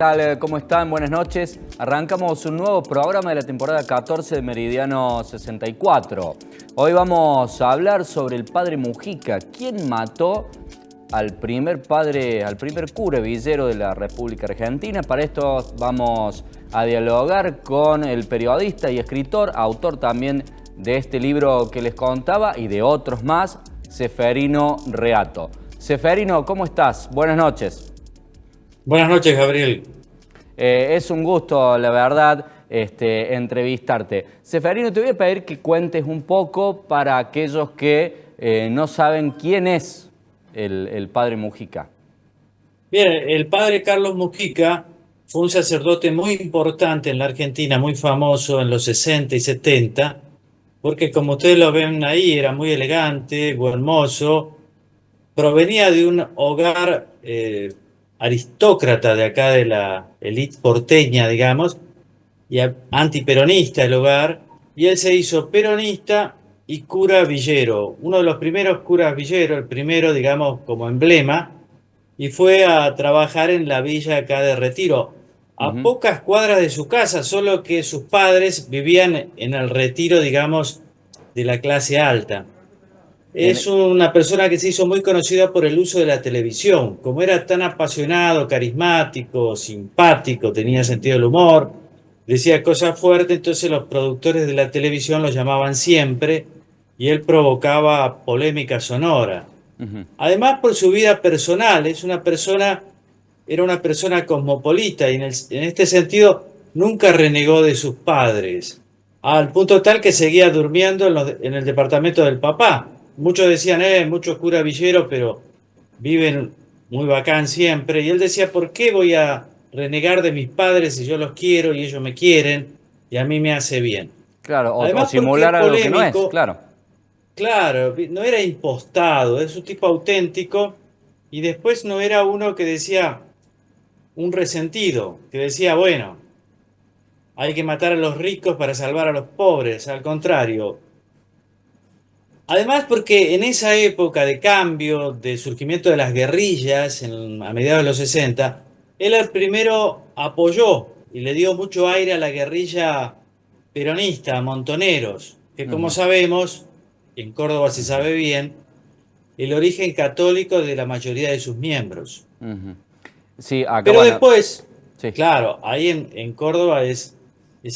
tal? ¿Cómo están? Buenas noches. Arrancamos un nuevo programa de la temporada 14 de Meridiano 64. Hoy vamos a hablar sobre el padre Mujica. ¿Quién mató al primer cura villero de la República Argentina? Para esto vamos a dialogar con el periodista y escritor, autor también de este libro que les contaba y de otros más, Ceferino Reato. Ceferino, ¿cómo estás? Buenas noches. Buenas noches, Gabriel. Es un gusto, la verdad, entrevistarte. Ceferino, te voy a pedir que cuentes un poco para aquellos que no saben quién es el padre Mujica. Bien, el padre Carlos Mujica fue un sacerdote muy importante en la Argentina, muy famoso en los 60 y 70, porque como ustedes lo ven ahí, era muy elegante, buen mozo, provenía de un hogar aristócrata de acá de la élite porteña, digamos, y antiperonista el hogar, y él se hizo peronista y cura villero, uno de los primeros curas villeros, el primero, digamos, como emblema, y fue a trabajar en la villa acá de Retiro, a Ujú. pocas cuadras de su casa, solo que sus padres vivían en el Retiro, digamos, de la clase alta. Es Bien. una persona que se hizo muy conocida por el uso de la televisión. Como era tan apasionado, carismático, simpático, tenía sentido del humor, decía cosas fuertes, entonces los productores de la televisión lo llamaban siempre y él provocaba polémica sonora. Ujú. Además, por su vida personal, era una persona cosmopolita y en este sentido nunca renegó de sus padres, al punto tal que seguía durmiendo en el departamento del papá. Muchos decían, mucho cura villero, pero viven muy bacán siempre. Y él decía, ¿por qué voy a renegar de mis padres si yo los quiero y ellos me quieren y a mí me hace bien? Claro, o Además, porque simular es algo que no es, polémico. claro. Claro, no era impostado, es un tipo auténtico y después no era uno que decía un resentido, que decía, bueno, hay que matar a los ricos para salvar a los pobres, al contrario. Además porque en esa época de cambio, de surgimiento de las guerrillas a mediados de los 60, él al primero apoyó y le dio mucho aire a la guerrilla peronista, a Montoneros, que como Ujú, sabemos, en Córdoba se sabe bien, el origen católico de la mayoría de sus miembros. ujú. Sí, acá, Pero bueno, después, sí. claro, ahí en Córdoba es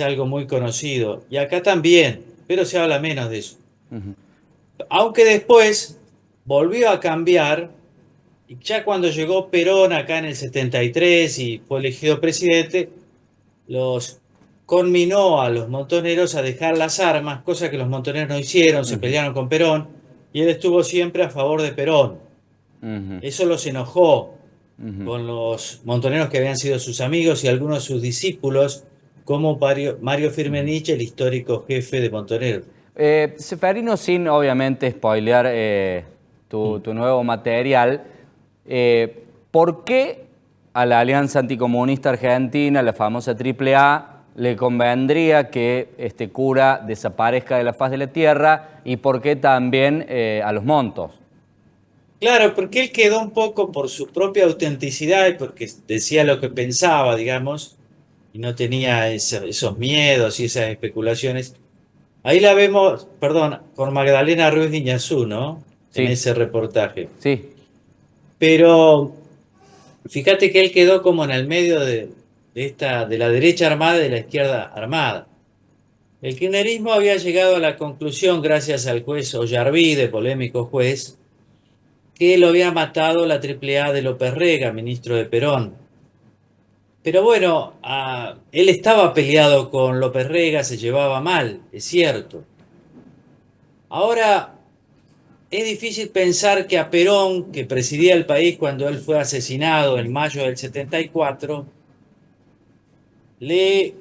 algo muy conocido. Y acá también, pero se habla menos de eso. Ujú. Aunque después volvió a cambiar, y ya cuando llegó Perón acá en el 73 y fue elegido presidente, los conminó a los montoneros a dejar las armas, cosa que los montoneros no hicieron, se Ujú, pelearon con Perón, y él estuvo siempre a favor de Perón. ujú, Eso los enojó ujú. con los montoneros que habían sido sus amigos y algunos de sus discípulos, como Mario Firmenich, el histórico jefe de Montoneros. Ceferino, sin obviamente spoilear Mm. tu nuevo material, ¿por qué a la Alianza Anticomunista Argentina, la famosa AAA, le convendría que este cura desaparezca de la faz de la tierra y por qué también a los Montos? Claro, porque él quedó un poco por su propia autenticidad y porque decía lo que pensaba, digamos, y no tenía esos miedos y esas especulaciones. Ahí la vemos, perdón, con Magdalena Ruiz Guiñazú, ¿no? En Sí, ese reportaje. sí. Pero fíjate que él quedó como en el medio de la derecha armada y de la izquierda armada. El kirchnerismo había llegado a la conclusión, gracias al juez Ollarvide, polémico juez, que lo había matado la AAA de López Rega, ministro de Perón. Pero bueno, él estaba peleado con López Rega, se llevaba mal, es cierto. Ahora, es difícil pensar que a Perón, que presidía el país cuando él fue asesinado en mayo del 74, le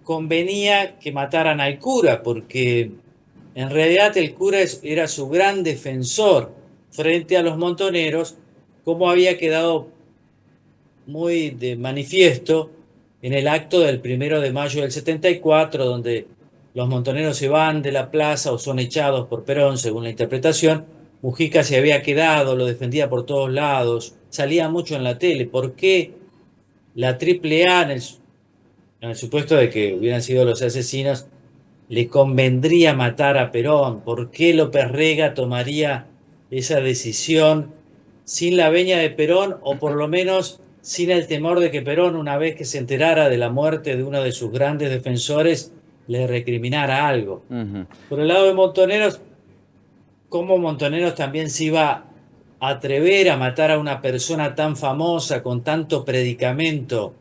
convenía que mataran al cura, porque en realidad el cura era su gran defensor frente a los montoneros, como había quedado muy de manifiesto en el acto del 1 de mayo del 74, donde los montoneros se van de la plaza o son echados por Perón, según la interpretación. Mujica se había quedado, lo defendía por todos lados, salía mucho en la tele. ¿Por qué la AAA, en el supuesto de que hubieran sido los asesinos, le convendría matar a Perón. ¿Por qué López Rega tomaría esa decisión sin la veña de Perón, o por lo menos sin el temor de que Perón, una vez que se enterara de la muerte de uno de sus grandes defensores, le recriminara algo? Ujú. Por el lado de Montoneros, ¿cómo Montoneros también se iba a atrever a matar a una persona tan famosa, con tanto predicamento,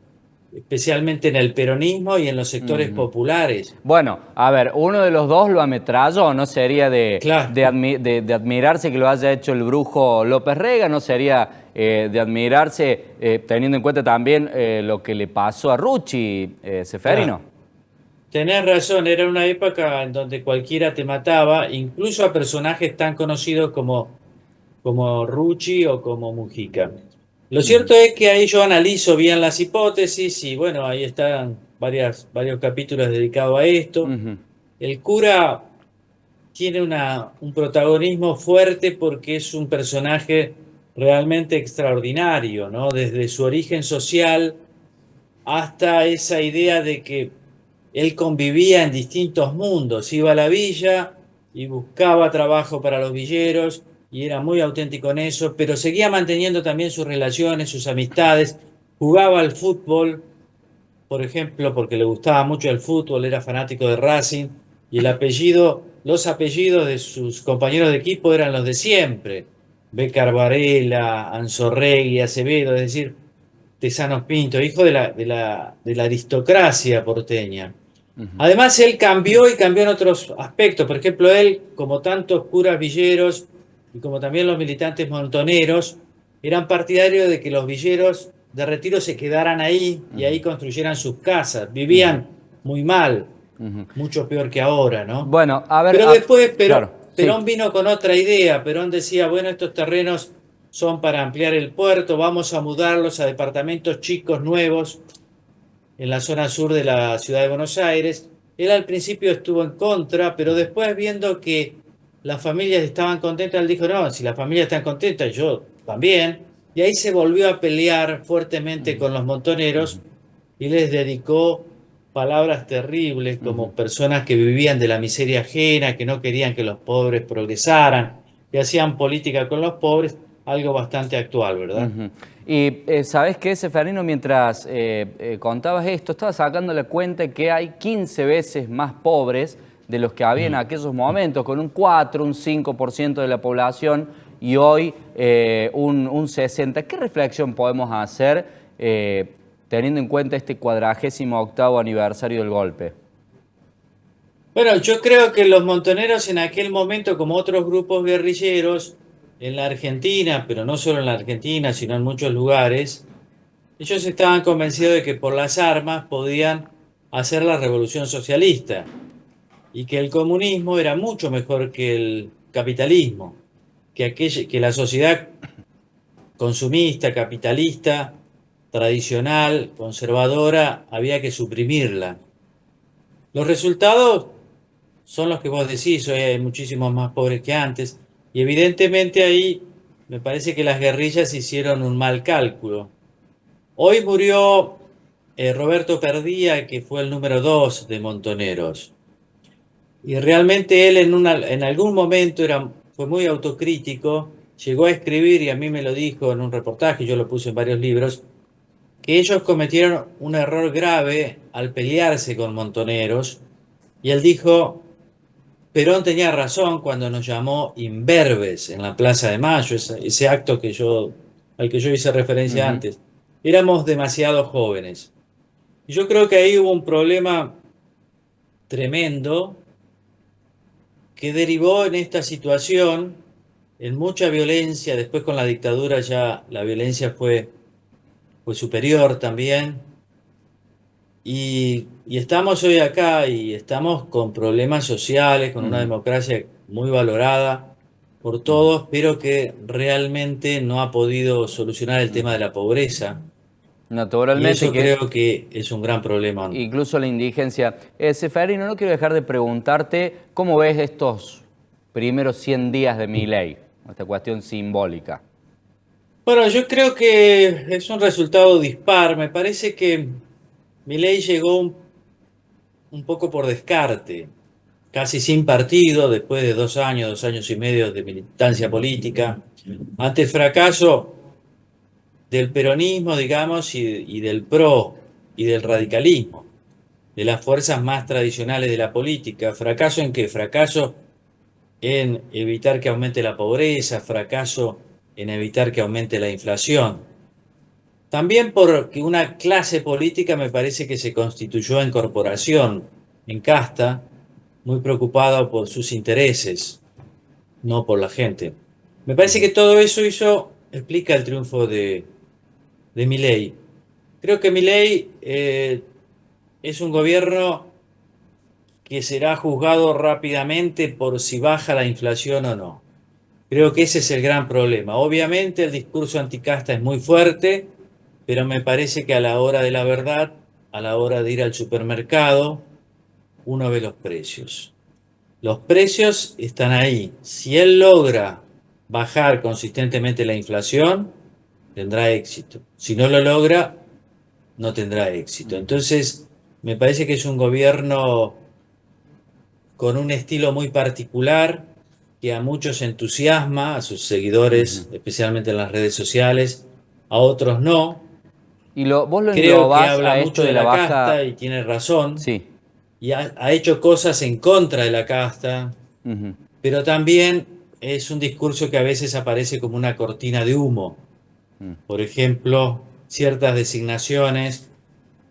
especialmente en el peronismo y en los sectores Ujú. populares? Bueno, a ver, uno de los dos lo ametralló, no sería Claro, de admirarse que lo haya hecho el brujo López Rega, no sería de admirarse teniendo en cuenta también lo que le pasó a Rucci, claro. Seferino. Tenés razón, era una época en donde cualquiera te mataba, incluso a personajes tan conocidos como Rucci o como Mujica. Lo Ujú, cierto es que ahí yo analizo bien las hipótesis y bueno, ahí están varios capítulos dedicados a esto. ujú, El cura tiene un protagonismo fuerte porque es un personaje realmente extraordinario, ¿no? Desde su origen social hasta esa idea de que él convivía en distintos mundos, iba a la villa y buscaba trabajo para los villeros y era muy auténtico en eso, pero seguía manteniendo también sus relaciones, sus amistades, jugaba al fútbol, por ejemplo, porque le gustaba mucho el fútbol, era fanático de Racing y los apellidos de sus compañeros de equipo eran los de siempre: Bécar Varela, Anzorregui, Acevedo, es decir, Tesanos Pinto, hijo de la aristocracia porteña. ujú, Además, él cambió y cambió en otros aspectos. Por ejemplo, él, como tantos curas villeros y como también los militantes montoneros, eran partidarios de que los villeros de retiro se quedaran ahí y ujú, ahí construyeran sus casas. ujú, Vivían muy mal, ujú. mucho peor que ahora, ¿no? Bueno, a ver, Pero después claro, sí. Perón vino con otra idea. Perón decía, bueno, estos terrenos son para ampliar el puerto, vamos a mudarlos a departamentos chicos nuevos en la zona sur de la ciudad de Buenos Aires. Él al principio estuvo en contra, pero después, viendo que las familias estaban contentas, él dijo, no, si las familias están contentas, yo también. Y ahí se volvió a pelear fuertemente Ujú, con los ujú, montoneros y les dedicó palabras terribles, ujú. como personas que vivían de la miseria ajena, que no querían que los pobres progresaran, que hacían política con los pobres, algo bastante actual, ¿verdad? Ujú. Y ¿sabés qué, Seferino? Mientras contabas esto, estaba sacando la cuenta que hay 15 veces más pobres de los que había en Mm. aquellos momentos, con un 4, un 5% de la población y hoy un 60%. ¿Qué reflexión podemos hacer teniendo en cuenta este 48º aniversario del golpe? Bueno, yo creo que los montoneros en aquel momento, como otros grupos guerrilleros en la Argentina, pero no solo en la Argentina, sino en muchos lugares, ellos estaban convencidos de que por las armas podían hacer la revolución socialista y que el comunismo era mucho mejor que el capitalismo, que la sociedad consumista, capitalista, tradicional, conservadora, había que suprimirla. Los resultados son los que vos decís: hoy hay muchísimos más pobres que antes, y evidentemente ahí me parece que las guerrillas hicieron un mal cálculo. Hoy murió Roberto Perdía, que fue el número 2 de Montoneros, y realmente él en algún momento fue muy autocrítico, llegó a escribir, y a mí me lo dijo en un reportaje, yo lo puse en varios libros, que ellos cometieron un error grave al pelearse con Montoneros, y él dijo: Perón tenía razón cuando nos llamó imberbes en la Plaza de Mayo, ese acto al que yo hice referencia Ujú, antes. Éramos demasiado jóvenes. Y yo creo que ahí hubo un problema tremendo que derivó en esta situación, en mucha violencia. Después, con la dictadura, ya la violencia fue superior también. Y estamos hoy acá y estamos con problemas sociales, con una ujú, democracia muy valorada por ujú, todos, pero que realmente no ha podido solucionar el tema ujú. de la pobreza. Y Naturalmente eso que creo que es un gran problema. incluso la indigencia. Seferino, no quiero dejar de preguntarte cómo ves estos primeros 100 días de Milei, esta cuestión simbólica. Bueno, yo creo que es un resultado dispar. Me parece que Milei llegó un poco por descarte, casi sin partido, después de 2 años y medio de militancia política, ante el fracaso del peronismo, digamos, y del PRO y del radicalismo, de las fuerzas más tradicionales de la política. ¿Fracaso en qué? Fracaso en evitar que aumente la pobreza, fracaso en evitar que aumente la inflación. También porque una clase política me parece que se constituyó en corporación, en casta, muy preocupada por sus intereses, no por la gente. Me parece que todo eso explica el triunfo de Milei. Creo que Milei es un gobierno que será juzgado rápidamente por si baja la inflación o no. Creo que ese es el gran problema. Obviamente el discurso anticasta es muy fuerte, pero me parece que a la hora de la verdad, a la hora de ir al supermercado, uno ve los precios. Los precios están ahí. Si él logra bajar consistentemente la inflación, tendrá éxito. Si no lo logra, no tendrá éxito. Entonces, me parece que es un gobierno con un estilo muy particular que a muchos entusiasma, a sus seguidores, especialmente en las redes sociales, a otros no. Y vos lo Creo que englobás habla a mucho esto de de la la casta baja... y tiene razón, Sí. y ha hecho cosas en contra de la casta, Ujú. pero también es un discurso que a veces aparece como una cortina de humo. Mm. Por ejemplo, ciertas designaciones,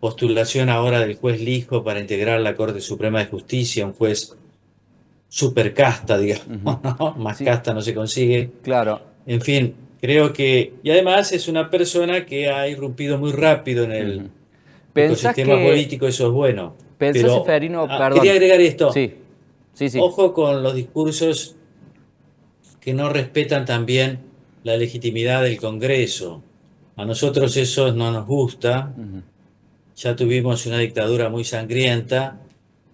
postulación ahora del juez Lijo para integrar la Corte Suprema de Justicia, un juez super casta, digamos, Ujú. ¿no? Más Sí, casta no se consigue. claro. En fin, creo que... Y además es una persona que ha irrumpido muy rápido en el Ujú. ¿Pensás ecosistema que, político, eso es bueno. pensás, Pero Seferino, quería perdón, agregar esto, sí, sí, sí, ojo con los discursos que no respetan también la legitimidad del Congreso. A nosotros eso no nos gusta. ujú, Ya tuvimos una dictadura muy sangrienta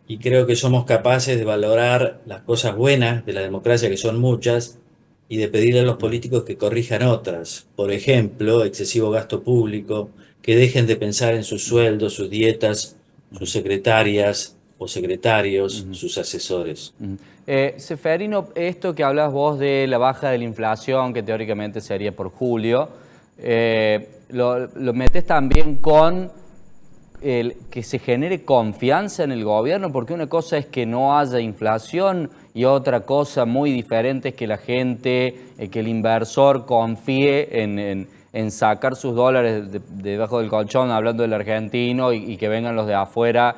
y creo que somos capaces de valorar las cosas buenas de la democracia, que son muchas, y de pedirle a los ujú, políticos que corrijan otras. Por ejemplo, excesivo gasto público, que dejen de pensar en sus ujú, sueldos, sus dietas, sus ujú, secretarias o secretarios, ujú, sus asesores. ujú. Seferino, esto que hablas vos de la baja de la inflación, que teóricamente sería por julio, lo metes también con que se genere confianza en el gobierno, porque una cosa es que no haya inflación y otra cosa muy diferente es que la gente, que el inversor confíe en sacar sus dólares debajo del colchón, hablando del argentino, y que vengan los de afuera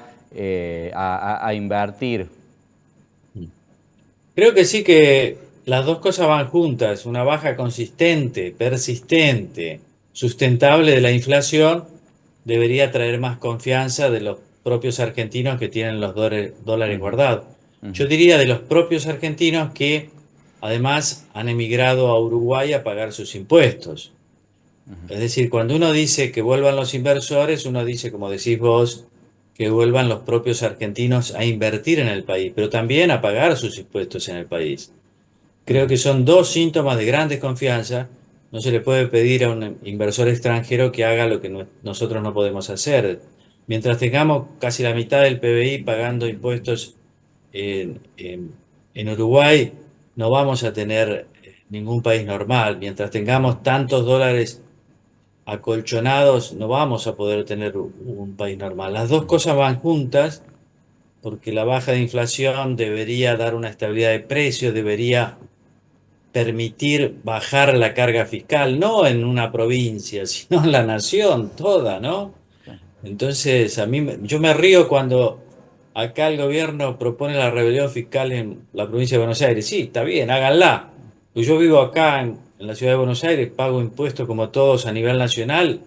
a invertir. Creo que sí que las dos cosas van juntas. Una baja consistente, persistente, sustentable de la inflación debería traer más confianza de los propios argentinos que tienen los dólares Ujú, guardados. ujú, Yo diría de los propios argentinos que además han emigrado a Uruguay a pagar sus impuestos. Es decir, cuando uno dice que vuelvan los inversores, uno dice, como decís vos, que vuelvan los propios argentinos a invertir en el país, pero también a pagar sus impuestos en el país. Creo ujú, que son dos síntomas de gran desconfianza. No se le puede pedir a un inversor extranjero que haga lo que nosotros no podemos hacer. Mientras tengamos casi la mitad del PBI pagando impuestos en Uruguay, no vamos a tener ningún país normal. Mientras tengamos tantos dólares acolchonados, no vamos a poder tener un país normal. Las dos ujú, cosas van juntas porque la baja de inflación debería dar una estabilidad de precios, debería permitir bajar la carga fiscal, no en una provincia, sino en la nación toda, ¿no? Entonces, yo me río cuando acá el gobierno propone la rebelión fiscal en la provincia de Buenos Aires. Sí, está bien, háganla. Pues yo vivo acá en la ciudad de Buenos Aires, pago impuestos como todos a nivel nacional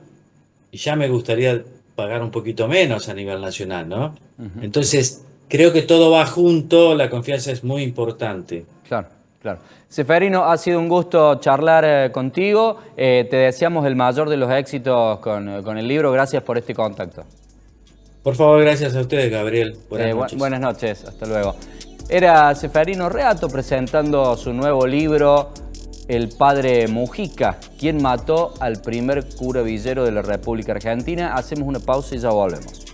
y ya me gustaría pagar un poquito menos a nivel nacional, ¿no? ujú. Entonces, creo que todo va junto, la confianza es muy importante. Claro, claro. Seferino, ha sido un gusto charlar contigo. Te deseamos el mayor de los éxitos con el libro. Gracias por este contacto. Por favor, gracias a ustedes, Gabriel. Buenas noches. Buenas noches, hasta luego. Era Seferino Reato presentando su nuevo libro, el padre Mujica, quien mató al primer cura villero de la República Argentina. Hacemos una pausa y ya volvemos.